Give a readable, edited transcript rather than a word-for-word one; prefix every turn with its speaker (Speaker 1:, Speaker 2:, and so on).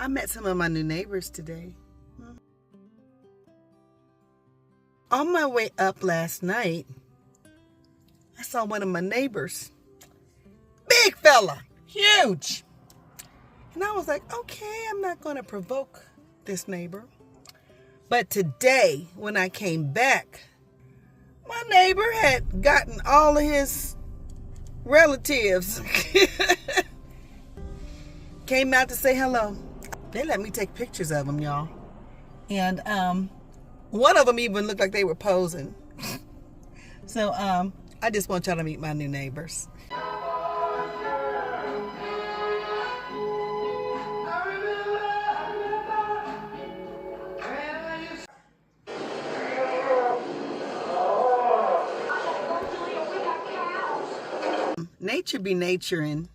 Speaker 1: I met some of my new neighbors today. On my way up last night, I saw one of my neighbors. Big fella, huge. And I was like, okay, I'm not going to provoke this neighbor. But today, when I came back, my neighbor had gotten all of his relatives. Came out to say hello. They let me take pictures of them, y'all. And one of them even looked like they were posing. So I just want y'all to meet my new neighbors. Nature be naturing.